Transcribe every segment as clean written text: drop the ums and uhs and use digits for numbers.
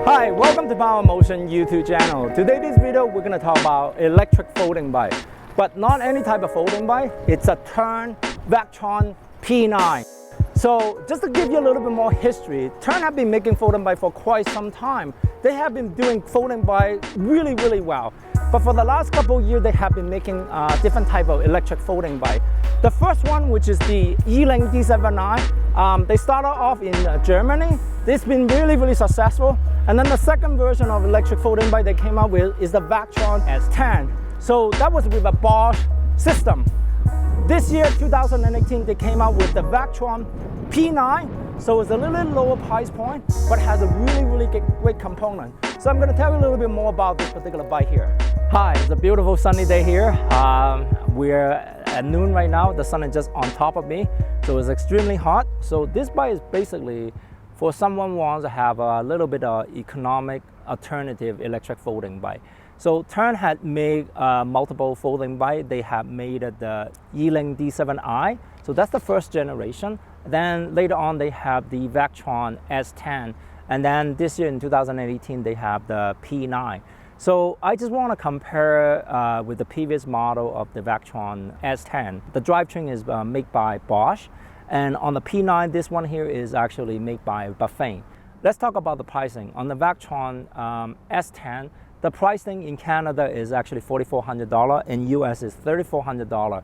Hi, welcome to Power Motion YouTube channel. Today this video we're going to talk about electric folding bike, but not any type of folding bike. It's a Tern Vektron P9. So just to give you a little bit more history, Tern have been making folding bike for quite some time. They have been doing folding bike really well. But for the last couple of years, they have been making different type of electric folding bike. The first one, which is the e-link D7i, they started off in Germany. It's been really successful. And then the second version of electric folding bike they came up with is the Vektron S10. So that was with a Bosch system. This year, 2018, they came out with the Vektron P9. So it's a little bit lower price point, but has a really great component. So I'm going to tell you a little bit more about this particular bike here. Hi, it's a beautiful sunny day here. We're at noon right now. The sun is just on top of me, so it's extremely hot. So this bike is basically for someone who wants to have a little bit of economic alternative electric folding bike. So Tern had made multiple folding bike. They have made the e-link D7i. So that's the first generation. Then later on they have the Vektron S10. And then this year in 2018 they have the P9. So I just want to compare with the previous model of the Vektron S10. The drivetrain is made by Bosch. And on the P9, this one here is actually made by Vektron. Let's talk about the pricing. On the Vektron S10, the pricing in Canada is actually $4,400. In US is $3,400.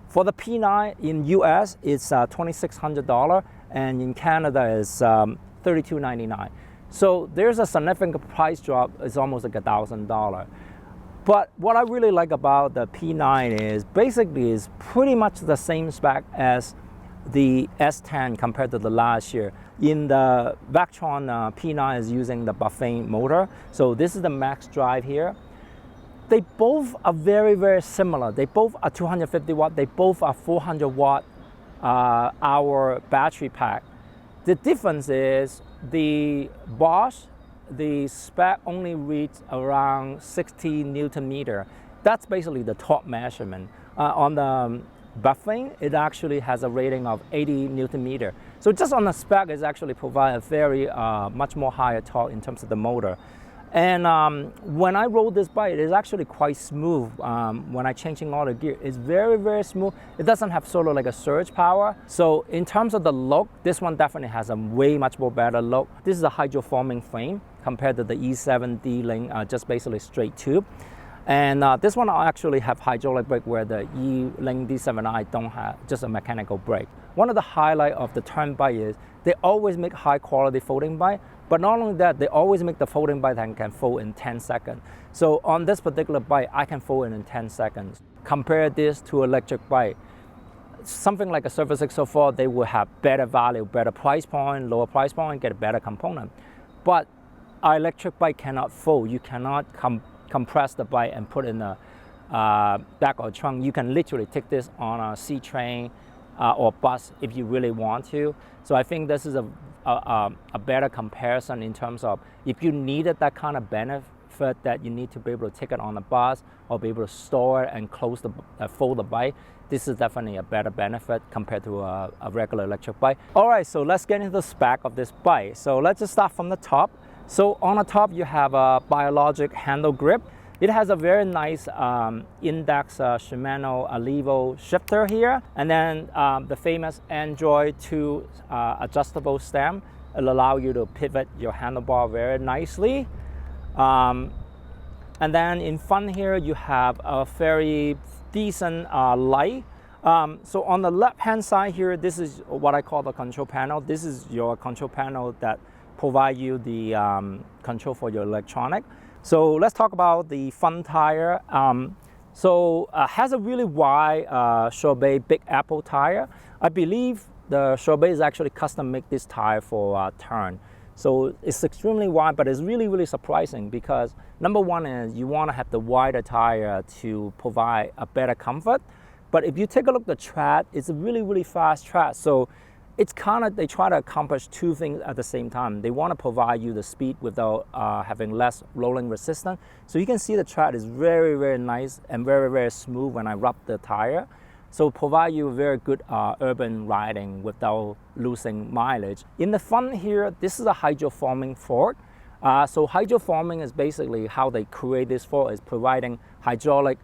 For the P9 in US, it's $2,600, and in Canada is $3,299. So there's a significant price drop. It's almost like $1,000. But what I really like about the P9 is basically is pretty much the same spec as the S10 compared to the last year. In the Vektron P9 is using the Vektron motor. So this is the max drive here. They both are very similar. They both are 250 watt. They both are 400 watt hour battery pack. The difference is the Bosch, the spec only reads around 60 Newton meter. That's basically the top measurement. On the Vektron, it actually has a rating of 80 Newton meter. So just on the spec, it actually provides a very much more higher torque in terms of the motor. And when I rode this bike, it is actually quite smooth. When I changing all the gear, it's very smooth. It doesn't have sort of like a surge power. So in terms of the look, this one definitely has a way much more better look. This is a hydroforming frame compared to the E7 D-Link, just basically straight tube. And this one I actually have hydraulic brake where the E-link D7i don't have, just a mechanical brake. One of the highlights of the Tern bike is they always make high quality folding bike, but not only that, they always make the folding bike that can fold in 10 seconds. So on this particular bike, I can fold it in 10 seconds. Compare this to electric bike. Something like a Surface 604, they will have better value, better price point, lower price point, get a better component. But our electric bike cannot fold. You cannot compress the bike and put in the back or trunk. You can literally take this on a C-train or bus if you really want to. So I think this is a better comparison in terms of if you needed that kind of benefit that you need to be able to take it on a bus or be able to store it and close the fold the bike. This is definitely a better benefit compared to a regular electric bike. All right, so let's get into the spec of this bike. So let's just start from the top. So on the top, you have a biologic handle grip. It has a very nice index Shimano Levo shifter here. And then the famous Android 2 adjustable stem. It'll allow you to pivot your handlebar very nicely. And then in front here, you have a very decent light. So on the left-hand side here, this is what I call the control panel. This is your control panel that provide you the control for your electronic. So let's talk about the front tire. Has a really wide Chauvet Big Apple tire. I believe the Chauvet is actually custom make this tire for Tern. So it's extremely wide, but it's really surprising because number one is you want to have the wider tire to provide a better comfort. But if you take a look at the tread, it's a really fast tread. So it's kind of, they try to accomplish two things at the same time. They want to provide you the speed without having less rolling resistance. So you can see the tread is very nice and very smooth when I rub the tire. So provide you very good urban riding without losing mileage. In the front here, this is a hydroforming fork. So hydroforming is basically how they create this fork, is providing hydraulic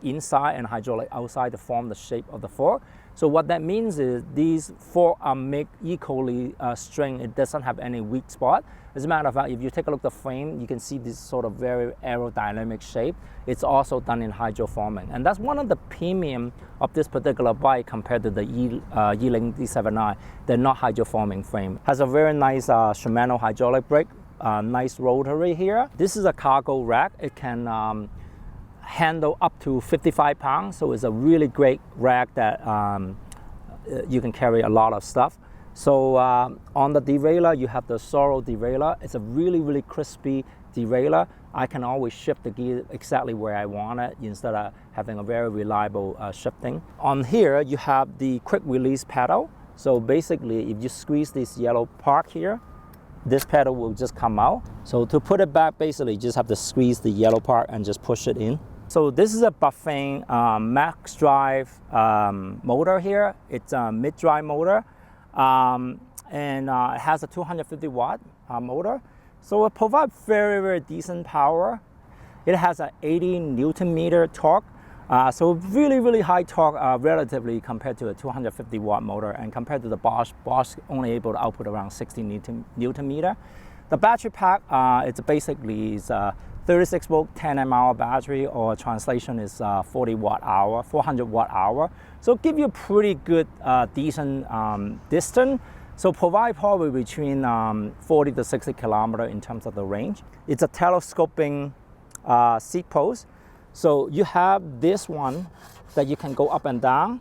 inside and hydraulic outside to form the shape of the fork. So what that means is these forks are made equally string. It doesn't have any weak spot. As a matter of fact, if you take a look at the frame, you can see this sort of very aerodynamic shape. It's also done in hydroforming. And that's one of the premium of this particular bike compared to the Yeeling D7i. They're not hydroforming frame. Has a very nice Shimano hydraulic brake, nice rotary here. This is a cargo rack. It can handle up to 55 pounds, so it's a really great rack that you can carry a lot of stuff. So on the derailleur, you have the Sora derailleur. It's a really crispy derailleur. I can always shift the gear exactly where I want it instead of having a very reliable shifting. On here, you have the quick release pedal. So basically, if you squeeze this yellow part here, this pedal will just come out. So to put it back, basically, you just have to squeeze the yellow part and just push it in. So this is a Bafang max drive motor here. It's a mid-drive motor, and it has a 250 watt motor. So it provides very decent power. It has an 80 Newton meter torque. So really high torque relatively compared to a 250 watt motor, and compared to the Bosch only able to output around 60 Newton meter. The battery pack, it's basically 36 volt 10 mAh battery, or translation is 400 watt hour. So give you a pretty good decent distance. So provide probably between 40 to 60 kilometer in terms of the range. It's a telescoping seat post. So you have this one that you can go up and down,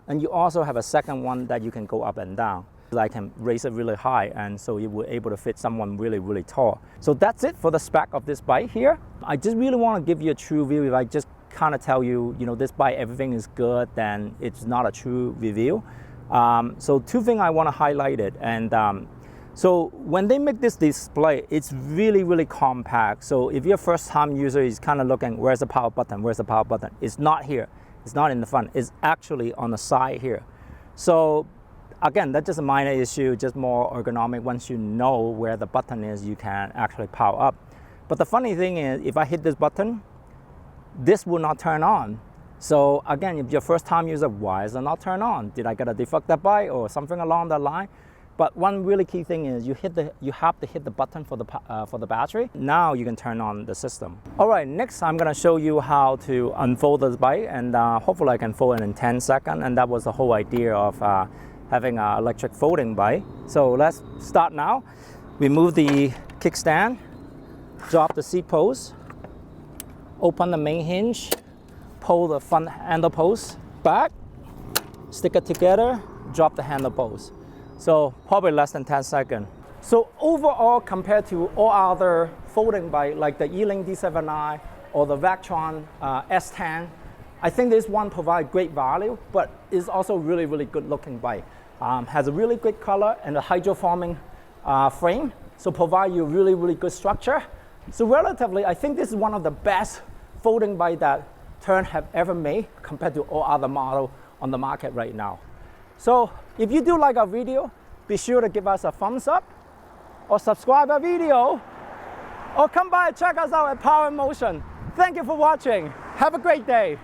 and you also have a second one that you can go up and down. I can raise it really high, and so you were able to fit someone really tall. So that's it for the spec of this bike here. I just really want to give you a true view. If I just kind of tell you, this bike, everything is good, then it's not a true review. So two things I want to highlight it. And so when they make this display, it's really compact. So if you're a first time user, is kind of looking, where's the power button? Where's the power button? It's not here. It's not in the front. It's actually on the side here. So again, that's just a minor issue, just more ergonomic. Once you know where the button is, you can actually power up. But the funny thing is, if I hit this button, this will not turn on. So again, if you're first time user, why is it not turn on? Did I get a defective bike or something along that line? But one really key thing is you have to hit the button for the battery. Now you can turn on the system. All right, next I'm gonna show you how to unfold this bike, and hopefully I can fold it in 10 seconds. And that was the whole idea of having an electric folding bike. So let's start now. Remove the kickstand, drop the seat post, open the main hinge, pull the front handle post back, stick it together, drop the handle post. So probably less than 10 seconds. So overall, compared to all other folding bike like the Yeeling D7i or the Vektron S10, I think this one provides great value, but is also really good looking bike. Has a really good color and a hydroforming frame, so provide you really good structure. So relatively, I think this is one of the best folding bike that Tern have ever made compared to all other models on the market right now. So if you do like our video, be sure to give us a thumbs up, or subscribe our video, or come by and check us out at Power in Motion. Thank you for watching. Have a great day.